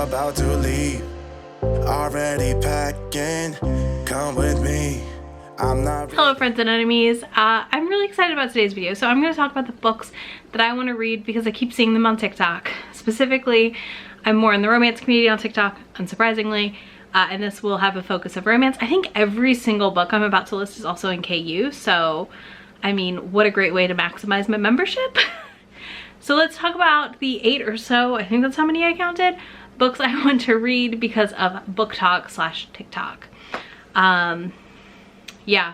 about to leave. Already packing, come with me. Hello friends and enemies. I'm really excited about today's video. So I'm going to talk about the books that I want to read because I keep seeing them on TikTok. Specifically, I'm more in the romance community on TikTok, unsurprisingly. And this will have a focus of romance. I think every single book I'm about to list is also in KU. So, I mean, what a great way to maximize my membership. So let's talk about the 8 or so, I think that's how many I counted, books I want to read because of BookTok/TikTok. Yeah,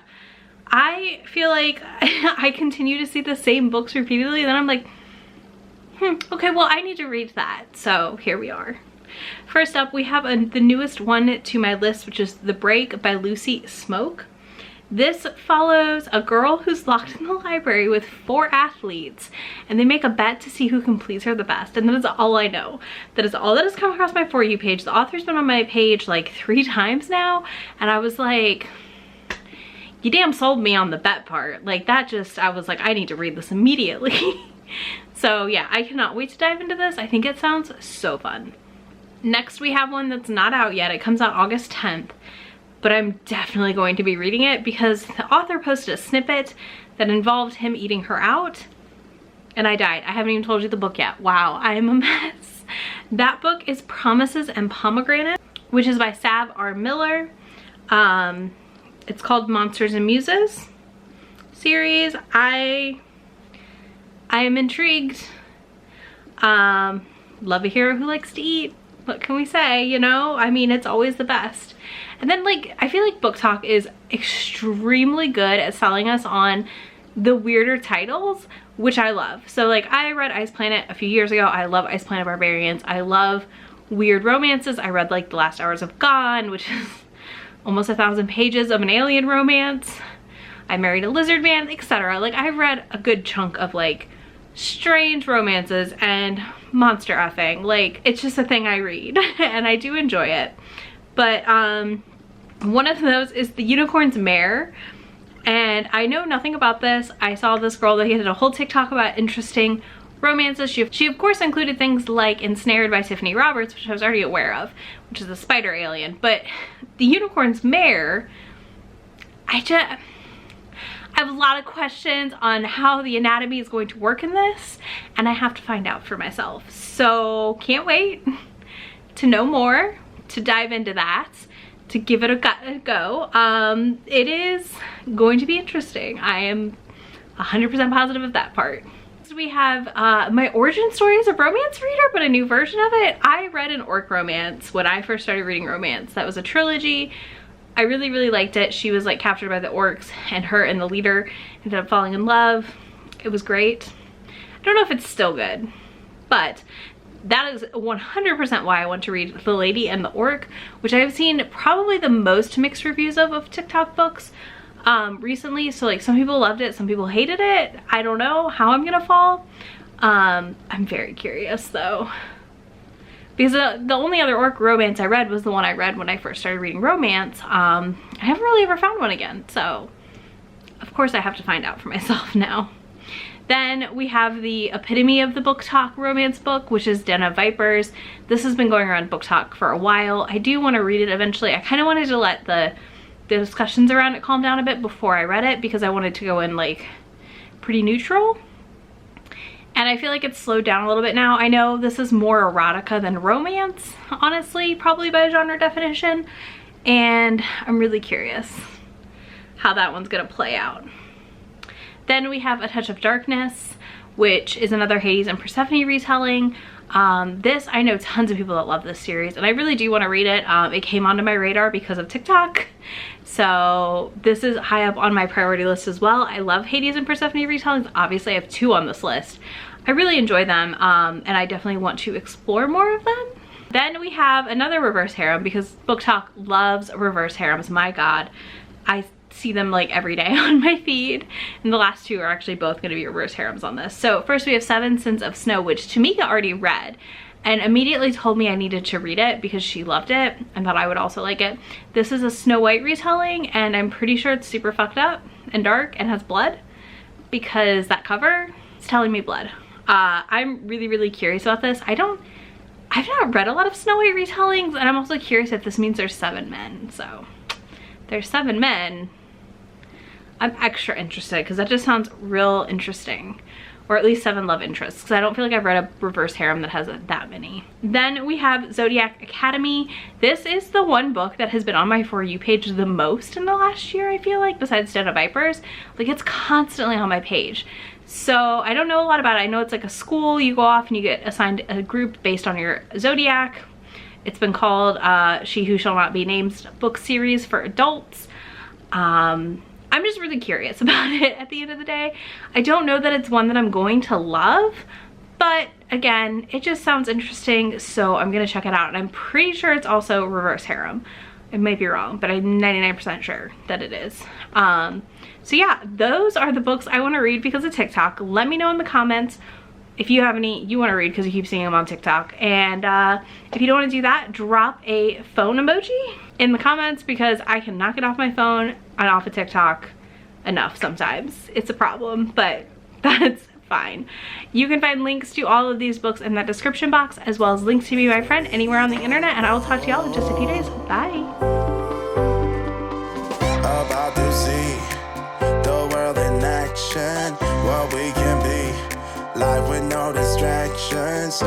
I feel like I continue to see the same books repeatedly, and then I'm like, okay, well, I need to read that. So here we are. First up, we have the newest one to my list, which is The Break by Lucy Smoke. This follows a girl who's locked in the library with 4 athletes, and they make a bet to see who can please her the best. And that is all I know. That is all that has come across my For You page. The author's been on my page like 3 times now, and I was like, you damn sold me on the bet part. Like that just, I was like, I need to read this immediately. So yeah, I cannot wait to dive into this. I think it sounds so fun. Next, we have one that's not out yet. It comes out August 10th. But I'm definitely going to be reading it because the author posted a snippet that involved him eating her out, and I died. I haven't even told you the book yet. Wow, I am a mess. That book is Promises and Pomegranate, which is by Sav R. Miller. It's called Monsters and Muses series. I am intrigued. Love a hero who likes to eat. What can we say, you know? I mean, it's always the best. And then like, I feel like BookTok is extremely good at selling us on the weirder titles, which I love. So like, I read Ice Planet a few years ago. I love Ice Planet Barbarians. I love weird romances. I read like The Last Hours of Gone, which is almost 1,000 pages of an alien romance. I Married a Lizard Man, etc. Like, I've read a good chunk of like strange romances and monster effing. Like, it's just a thing I read and I do enjoy it. But one of those is the Unicorns Mare, and I know nothing about this. I saw this girl that did a whole TikTok about interesting romances. She of course included things like Ensnared by Tiffany Roberts, which I was already aware of, which is a spider alien. But the Unicorns Mare, I have a lot of questions on how the anatomy is going to work in this, and I have to find out for myself. So can't wait to know more, to dive into that, to give it a go. It is going to be interesting. I am 100% positive of that part. So we have my origin story as a romance reader, but a new version of it. I read an orc romance when I first started reading romance. That was a trilogy. I really, really liked it. She was like captured by the orcs, and her and the leader ended up falling in love. It was great. I don't know if it's still good, but that is 100% why I want to read The Lady and the Orc, which I have seen probably the most mixed reviews of TikTok books recently. So like, some people loved it, some people hated it. I don't know how I'm gonna fall. I'm very curious though, because the only other orc romance I read was the one I read when I first started reading romance. I haven't really ever found one again, so of course I have to find out for myself now. Then we have the epitome of the BookTok romance book, which is Den of Vipers. This has been going around BookTok for a while. I do want to read it eventually. I kind of wanted to let the discussions around it calm down a bit before I read it, because I wanted to go in like pretty neutral. And I feel like it's slowed down a little bit now. I know this is more erotica than romance, honestly, probably by genre definition. And I'm really curious how that one's gonna play out. Then we have A Touch of Darkness, which is another Hades and Persephone retelling. This, I know tons of people that love this series, and I really do want to read it. It came onto my radar because of TikTok. So this is high up on my priority list as well. I love Hades and Persephone retellings. Obviously, I have 2 on this list. I really enjoy them, and I definitely want to explore more of them. Then we have another reverse harem, because BookTok loves reverse harems. My God, I see them like every day on my feed, and the last 2 are actually both going to be reverse harems on this. So first we have 7 Sins of Snow, which Tamika already read and immediately told me I needed to read it because she loved it and thought I would also like it. This is a Snow White retelling, and I'm pretty sure it's super fucked up and dark and has blood, because that cover is telling me blood. I'm really, really curious about this. I don't I've not read a lot of Snow White retellings, and I'm also curious if this means there's 7 men. So there's 7 men. I'm extra interested because that just sounds real interesting. Or at least 7 love interests, because I don't feel like I've read a reverse harem that has that many. Then we have Zodiac Academy. This is the one book that has been on my For You page the most in the last year, I feel like, besides Den of Vipers. Like, it's constantly on my page. So I don't know a lot about it. I know it's like a school. You go off and you get assigned a group based on your zodiac. It's been called She Who Shall Not Be Named book series for adults. I'm just really curious about it at the end of the day. I don't know that it's one that I'm going to love, but again, it just sounds interesting, so I'm gonna check it out. And I'm pretty sure it's also reverse harem. I might be wrong, but I'm 99% sure that it is. So yeah, those are the books I want to read because of TikTok. Let me know in the comments if you have any you want to read because you keep seeing them on TikTok. And if you don't want to do that, drop a phone emoji in the comments because I cannot get off my phone and off of TikTok enough sometimes. It's a problem, but that's fine. You can find links to all of these books in that description box, as well as links to Be My Friend anywhere on the internet, and I will talk to y'all in just a few days. Bye. About to see the world in action, what we can be, life with no distractions.